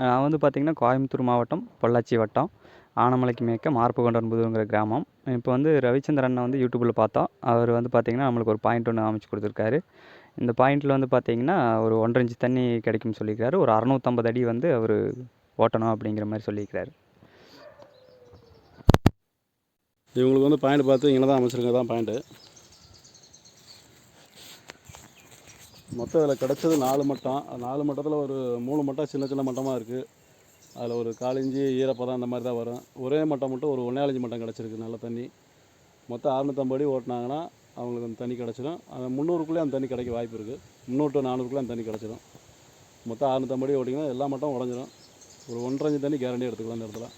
நான் வந்து பார்த்திங்கன்னா கோயம்புத்தூர் மாவட்டம் பொள்ளாச்சி வட்டம் ஆனமலைக்கு மேற்க மார்புகொண்டன்புதூருங்கிற கிராமம். இப்போ வந்து ரவிச்சந்திரன் வந்து யூடியூப்பில் பார்த்தோம். அவர் வந்து பார்த்திங்கன்னா நம்மளுக்கு ஒரு பாயிண்ட் ஒன்று அமைச்சு கொடுத்துருக்காரு. இந்த பாயிண்டில் வந்து பார்த்திங்கன்னா ஒரு 1.5 இன்ச் தண்ணி கிடைக்கும்னு சொல்லியிருக்காரு. ஒரு 650 அடி வந்து அவர் ஓட்டணும் அப்படிங்கிற மாதிரி சொல்லியிருக்காரு. இவங்களுக்கு வந்து பாயிண்ட் பார்த்து இங்கே தான் அமைச்சிருங்க தான் பாயிண்ட்டு. மொத்தம் இதில் கிடச்சது 4 மட்டம். 4 மட்டத்தில் ஒரு 3 மட்டம் சின்ன சின்ன மட்டமாக இருக்குது. அதில் ஒரு 1/4 இன்ச்சு ஈரப்பதம் அந்த மாதிரி தான் வரும். ஒரே மட்டம் மட்டும் ஒரு 1.25 இன்ச்சு மட்டம் கிடச்சிருக்கு நல்ல தண்ணி. மொத்தம் 650 அடி ஓட்டினாங்கன்னா அவங்களுக்கு அந்த தண்ணி கிடச்சிடும். அந்த 300க்குள்ளே அந்த தண்ணி கிடைக்க வாய்ப்பு இருக்குது. 300 to 400க்குள்ளே அந்த தண்ணி கிடச்சிடும். மொத்தம் 650 அடி ஓட்டிங்கன்னா எல்லா மட்டம் உடஞ்சிடும். ஒரு 1.5 இன்ச்சு தண்ணி கேரண்டி எடுத்துக்கலாம் இந்த இடத்துல.